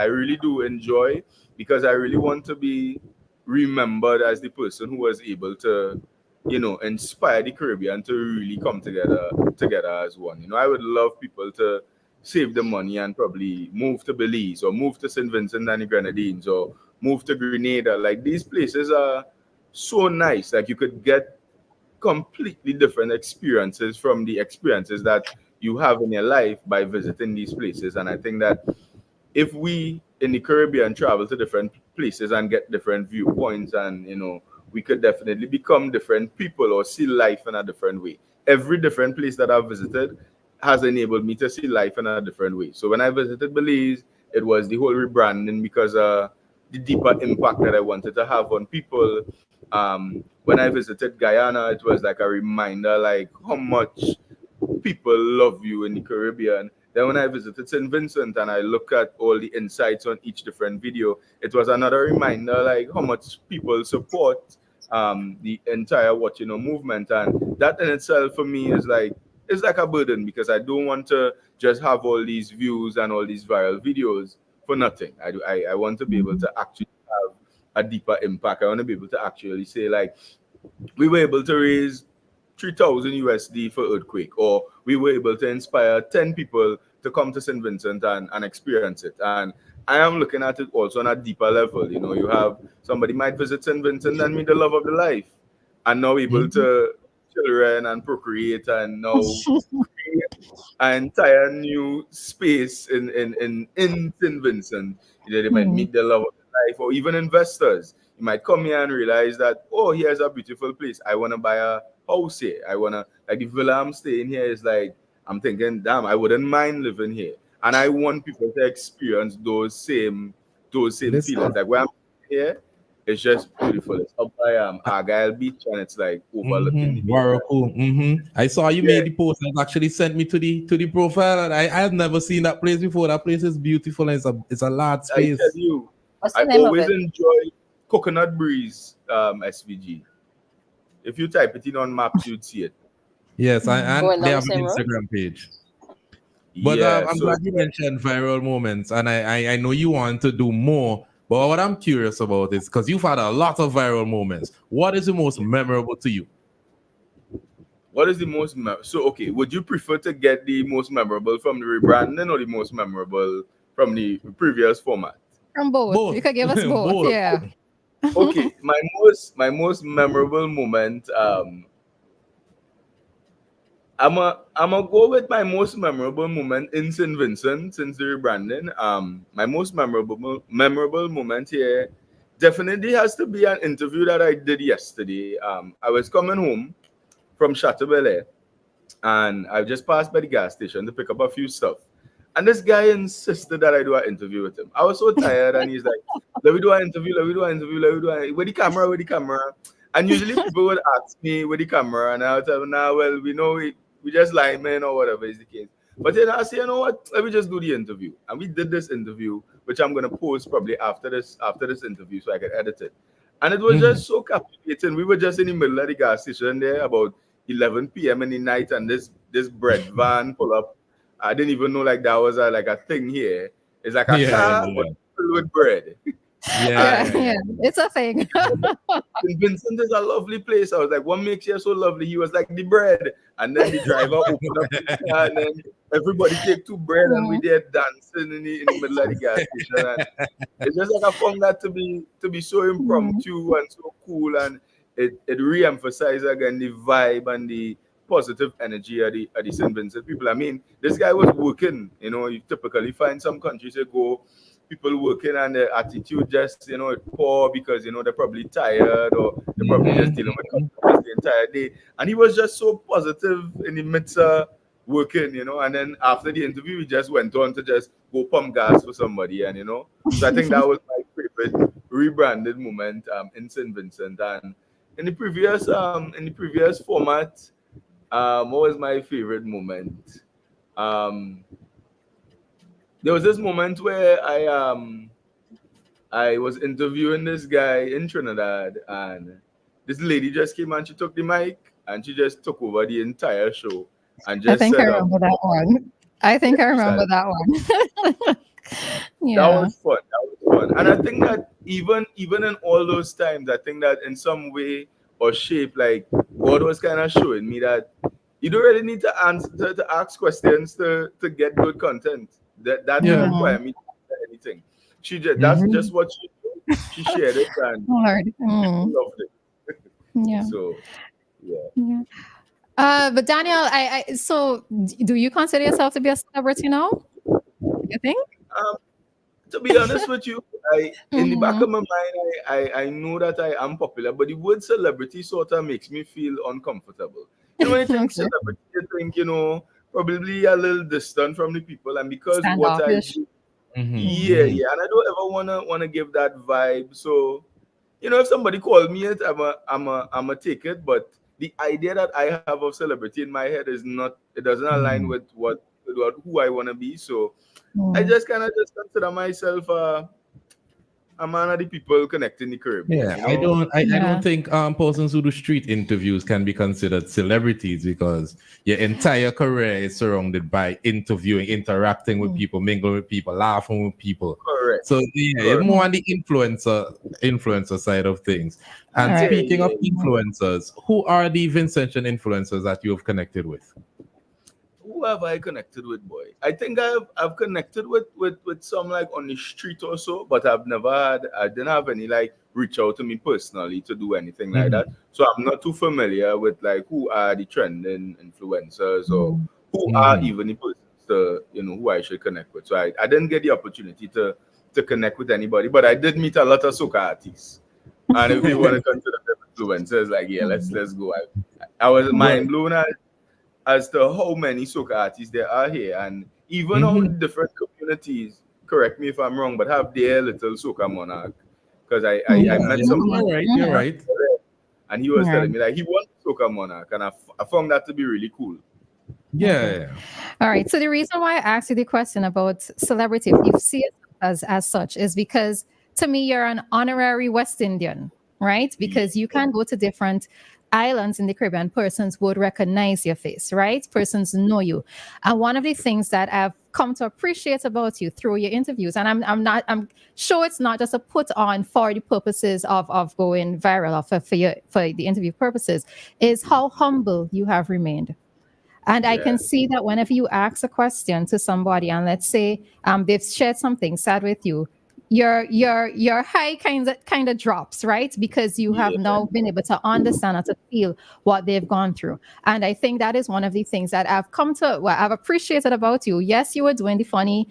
really do enjoy, because I really want to be remembered as the person who was able to, inspire the Caribbean to really come together as one. I would love people to save the money and probably move to Belize or move to St. Vincent and the Grenadines or move to Grenada. Like, these places are so nice. Like, you could get completely different experiences from the experiences that you have in your life by visiting these places. And I think that if we in the Caribbean travel to different places and get different viewpoints, and we could definitely become different people or see life in a different way. Every different place that I've visited has enabled me to see life in a different way. So when I visited Belize, it was the whole rebranding, because the deeper impact that I wanted to have on people. When I visited Guyana, it was like a reminder, like how much people love you in the Caribbean. Then when I visited St. Vincent and I look at all the insights on each different video, it was another reminder, like how much people support the entire movement. And that in itself for me is like, it's like a burden, because I don't want to just have all these views and all these viral videos for nothing. I want to be able to actually have a deeper impact. I want to be able to actually say, like, we were able to raise 3,000 USD for earthquake, or we were able to inspire 10 people to come to St. Vincent and experience it. And I am looking at it also on a deeper level. You have somebody might visit St. Vincent and meet the love of the life, and now able to children and procreate, and now create an entire new space in St. Vincent. They might meet the love of the life, or even investors. You might come here and realize that, oh, here's a beautiful place. I want to buy a house here. I want to, like, the villa I'm staying here is like, I'm thinking, damn, I wouldn't mind living here. And I want people to experience those same feelings. Like, where I'm here, it's just beautiful. It's up by Argyle Beach, and it's like overlooking the beach. Very cool. I saw you made the post and actually sent me to the profile, and I have never seen that place before. That place is beautiful, and it's a large space. I tell you, I always enjoy Coconut Breeze, SVG. If you type it in on maps, you'd see it. Yes, and they have an Instagram page. But I'm glad you mentioned viral moments, and I know you want to do more. But what I'm curious about is, because you've had a lot of viral moments, what is the most memorable to you? What is the most so okay? Would you prefer to get the most memorable from the rebranding or the most memorable from the previous format? From both. You could give us both. Yeah. Okay, my most memorable moment. I'm gonna go with my most memorable moment in St. Vincent since the rebranding. My most memorable moment here definitely has to be an interview that I did yesterday. I was coming home from Chateau Bel Air, and I just passed by the gas station to pick up a few stuff. And this guy insisted that I do an interview with him. I was so tired, and he's like, let me do an interview, with the camera. And usually people would ask me with the camera, and I would tell them, nah, well, we know we just linemen or whatever is the case. But then I say, you know what, let me just do the interview. And we did this interview, which I'm going to post probably after this interview so I can edit it. And it was just so captivating. We were just in the middle of the gas station there about 11 p.m. in the night, and this bread van pull up. I didn't even know like that was a thing here. It's like a car but filled with bread. Yeah. It's a thing. St. Vincent is a lovely place. I was like, what makes you so lovely? He was like, the bread. And then the driver opened up the car, and then everybody take two bread, and we there dancing in the middle of the gas station. And it's just like I found that to be so impromptu and so cool, and it re-emphasized again the vibe and the positive energy at the St. Vincent people. I mean, this guy was working. You know, you typically find some countries that go people working and their attitude just, you know, it poor because, you know, they're probably tired or they're probably just dealing with customers the entire day. And he was just so positive in the midst of working, you know. And then after the interview, we just went on to just go pump gas for somebody, and you know. So I think that was my favorite rebranded moment in St. Vincent. And in the previous format, what was my favorite moment? There was this moment where I was interviewing this guy in Trinidad, and this lady just came and she took the mic and she just took over the entire show and I just think I said, remember that one. I think I remember that one. That Yeah. was fun. That was fun. And I think that even in all those times, I think that in some way or shape, like God was kind of showing me that you don't really need to answer to ask questions to get good content. That don't Yeah. require me to answer anything. She just that's just what she did. She shared it and Lord. people loved it. Yeah. So yeah. Yeah. But Daniel, so do you consider yourself to be a celebrity now? You think? To be honest with you, in the back Mhm. of my mind, I know that I am popular, but the word celebrity sort of makes me feel uncomfortable. You know, when you think Okay. celebrity, you think, you know, probably a little distant from the people, and because what I Standoffish. do, Mm-hmm. yeah, and I don't ever wanna give that vibe. So, you know, if somebody called me it, I'm a take it, but the idea that I have of celebrity in my head is not, it doesn't align with who I wanna be. So I Mm. just kind of just consider myself a man of the people connecting the Caribbean, Yeah, you I know. don't I Yeah. don't think persons who do street interviews can be considered celebrities because your entire career is surrounded by interviewing, interacting with people, mingling with people, laughing with people. Correct. So yeah, it's Correct. more on the influencer side of things. All And Yeah, right. speaking of yeah. influencers, who are the Vincentian influencers that you have connected with? Who have I connected with, boy? I think I've connected with some like on the street or so, but I didn't have any like reach out to me personally to do anything like that. So I'm not too familiar with like who are the trending influencers or who are Mm-hmm. even the persons to, you know, who I should connect with. So I didn't get the opportunity to connect with anybody, but I did meet a lot of soca artists. And if you want to consider them influencers, like yeah, let's go. I was Well, mind blown as to how many soca artists there are here, and even how mhm. different communities, correct me if I'm wrong, but have their little soca monarch. Because I Yeah, met yeah, somebody you're right. You're right. and he was Right. telling me like he wants soca monarch, and I found that to be really cool. Yeah, Okay. yeah. All right. So the reason why I asked you the question about celebrity, if you see it as such, is because to me you're an honorary West Indian, right? Because you can go to different islands in the Caribbean, persons would recognize your face, right? Persons know you. And one of the things that I've come to appreciate about you through your interviews, and I'm sure it's not just a put on for the purposes of going viral or for the interview purposes, is how humble you have remained. And I Yeah, can see that whenever you ask a question to somebody, and let's say they've shared something sad with you, your high kind of drops, right? Because you have yeah, now been able to understand and to feel what they've gone through. And I think that is one of the things that I've appreciated about you. Yes, you were doing the funny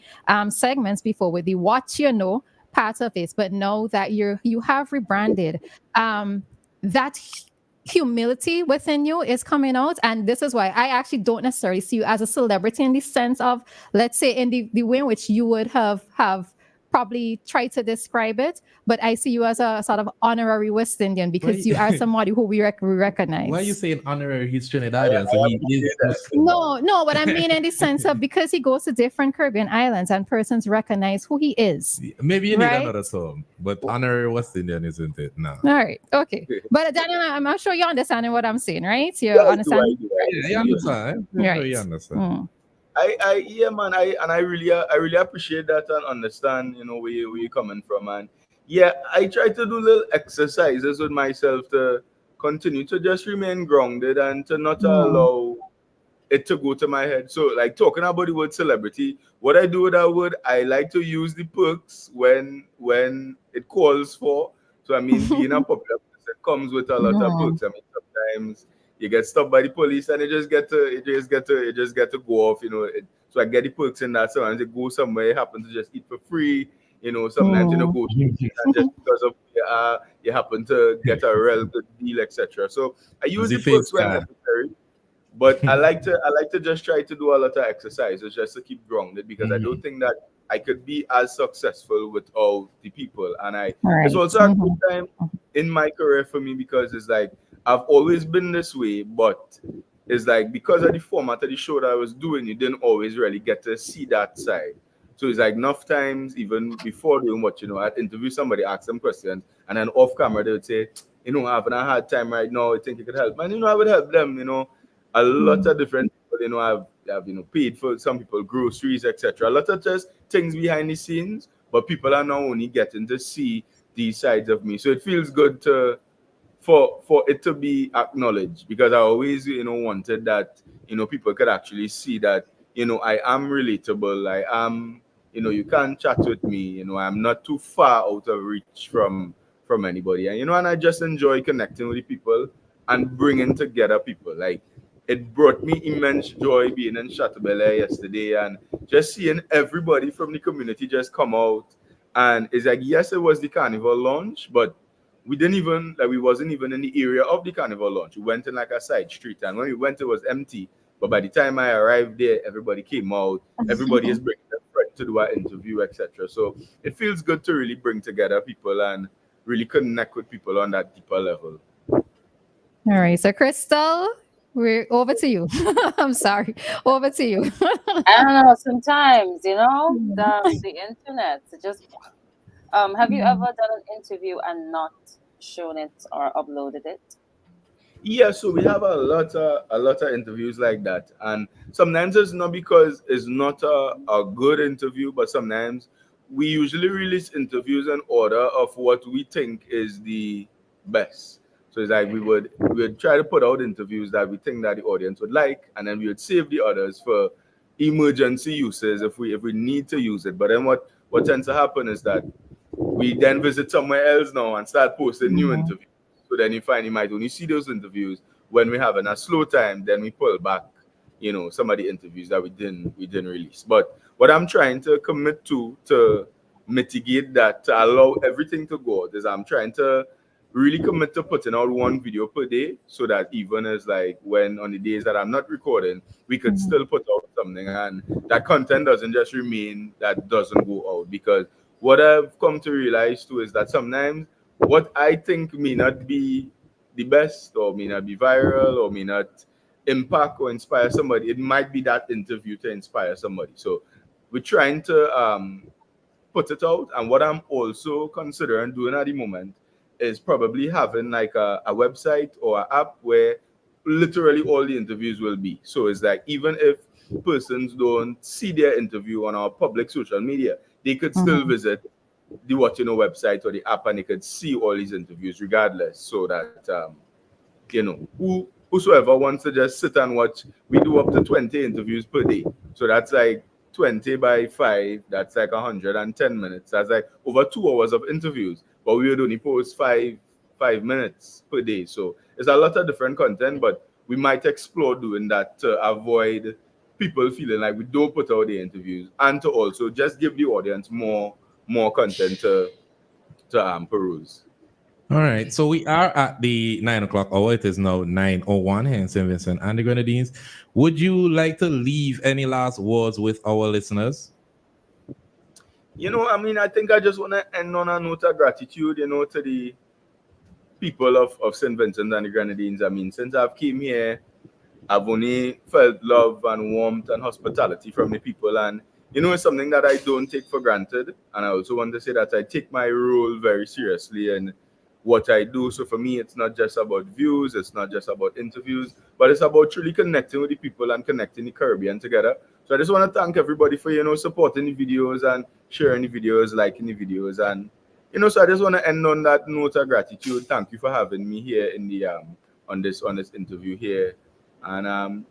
segments before with the what you know part of it, but now that you have rebranded, that humility within you is coming out. And this is why I actually don't necessarily see you as a celebrity in the sense of, let's say, in the way in which you would have probably tried to describe it, but I see you as a sort of honorary West Indian because Why, you are somebody who we why are you recognize. saying honorary? He's I Trinidadian, so he is appreciate that. Muslim. No, but I mean in the sense of because he goes to different Caribbean islands and persons recognize who he is, Maybe you need right? another term, but honorary West Indian isn't it? No. All right, okay. But Daniel, I'm sure you're understanding what I'm saying, right? Yeah, You're I understanding, do, right? Yeah, you understand. I'm sure you Right. understand. Mm. Yeah, man. I really appreciate that and understand, you know, where you're coming from. And yeah, I try to do little exercises with myself to continue to just remain grounded and to not Mm. allow it to go to my head. So, like talking about the word celebrity, what I do with that word, I like to use the perks when it calls for. So, I mean, being a popular person comes with a lot of Mm. perks. I mean, sometimes you get stopped by the police and you just get to go off, so I get the perks in that. Sometimes you go somewhere, you happen to just eat for free, sometimes go and just because of you happen to get a real good deal, etc. So I use the perks when necessary. But I like to just try to do a lot of exercises just to keep grounded, because I don't think that I could be as successful without the people. And it's also a good time in my career for me, because it's like I've always been this way, but it's like because of the format of the show that I was doing, you didn't always really get to see that side. So it's like enough times, even before doing what, I'd interview somebody, ask them questions, and then off camera they would say, I'm having a hard time right now, I think you could help. And I would help them, a lot of different people, have paid for some people groceries, etc. A lot of just things behind the scenes, but people are now only getting to see these sides of me. So it feels good for it to be acknowledged, because I always wanted that people could actually see that I am relatable. I am you can chat with me. I'm not too far out of reach from anybody, and and I just enjoy connecting with the people and bringing together people. Like, it brought me immense joy being in Chateaubelair yesterday and just seeing everybody from the community just come out. And it's like, yes, it was the carnival launch, but we wasn't even in the area of the carnival launch. We went in like a side street, and when we went, it was empty. But by the time I arrived there, everybody came out. Everybody is bringing their friend to do an interview, etc. So it feels good to really bring together people and really connect with people on that deeper level. All right. So, Crystal, we're over to you. I'm sorry. Over to you. I don't know. Sometimes, the internet just. Have you ever done an interview and not shown it or uploaded it? Yeah, so we have a lot of interviews like that, and sometimes it's not because it's not a good interview, but sometimes we usually release interviews in order of what we think is the best. So it's like we would try to put out interviews that we think that the audience would like, and then we would save the others for emergency uses if we need to use it. But then what tends to happen is that we then visit somewhere else now and start posting new interviews. So then you find you might only see those interviews when we're having a slow time. Then we pull back, some of the interviews that we didn't release. But what I'm trying to commit to mitigate that, to allow everything to go out, is I'm trying to really commit to putting out one video per day, so that even as like when on the days that I'm not recording, we could still put out something, and that content doesn't just remain, that doesn't go out. Because what I've come to realize too is that sometimes what I think may not be the best, or may not be viral, or may not impact or inspire somebody, it might be that interview to inspire somebody. So we're trying to put it out. And what I'm also considering doing at the moment is probably having like a website or an app where literally all the interviews will be. So it's like, even if persons don't see their interview on our public social media, they could still visit the website or the app, and they could see all these interviews regardless. So that whosoever wants to just sit and watch, we do up to 20 interviews per day. So that's like 20 by 5, that's like 110 minutes. That's like over 2 hours of interviews, but we would only post 5 minutes per day. So it's a lot of different content, but we might explore doing that to avoid people feeling like we don't put out the interviews, and to also just give the audience more content to peruse. All right, so we are at the 9 o'clock hour. It is now 9:01 here in St. Vincent and the Grenadines. Would you like to leave any last words with our listeners? I think I just want to end on a note of gratitude, to the people of St. Vincent and the Grenadines. Since I've came here, I've only felt love and warmth and hospitality from the people, and it's something that I don't take for granted. And I also want to say that I take my role very seriously in what I do. So for me, it's not just about views, it's not just about interviews, but it's about truly connecting with the people and connecting the Caribbean together. So I just want to thank everybody for supporting the videos and sharing the videos, liking the videos, and so I just want to end on that note of gratitude. Thank you for having me here in the on this interview here. And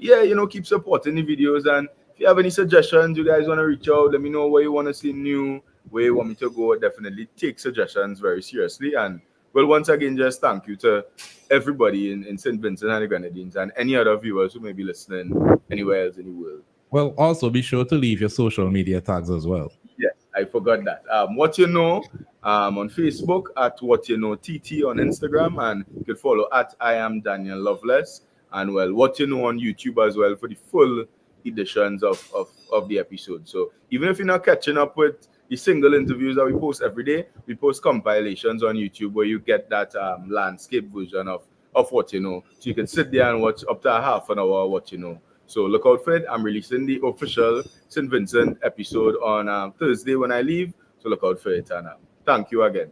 keep supporting the videos. And if you have any suggestions, you guys want to reach out, let me know what you want to see new, where you want me to go. Definitely take suggestions very seriously, and Well, once again, just thank you to everybody in St. Vincent and the Grenadines and any other viewers who may be listening anywhere else in the world. Well, also be sure to leave your social media tags as well. Yes, I forgot that. What you know on Facebook at What You Know TT on Instagram, and you can follow at I am Daniel Loveless, and well, What You Know on YouTube as well for the full editions of the episode. So even if you're not catching up with the single interviews that we post every day, we post compilations on YouTube where you get that landscape version of What You Know. So you can sit there and watch up to a half an hour of What You Know. So look out for it. I'm releasing the official St. Vincent episode on Thursday when I leave. So look out for it. And thank you again.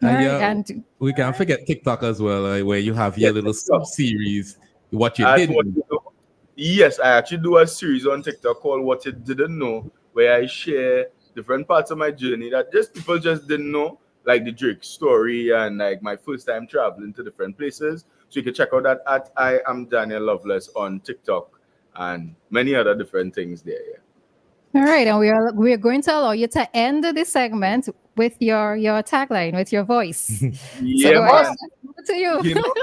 And we can't forget TikTok as well, where you have your little sub-series, What You What Didn't You Know. Yes, I actually do a series on TikTok called What You Didn't Know, where I share different parts of my journey that just people just didn't know, like the Drake story and like my first time traveling to different places. So you can check out that at I am Daniel Loveless on TikTok and many other different things there. All right, and we are going to allow you to end this segment with your tagline, with your voice. Yeah, so man. To you. You know,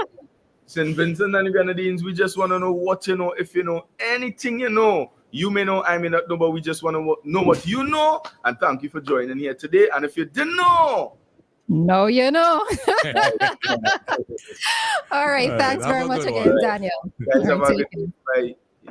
St. Vincent and the Grenadines, we just want to know what you know. If you know anything you know, you may know, I may not know, but we just want to know what you know. And thank you for joining here today. And if you didn't know, no, you know. All right, thanks very much again, Daniel. Guys, have a good day. Bye.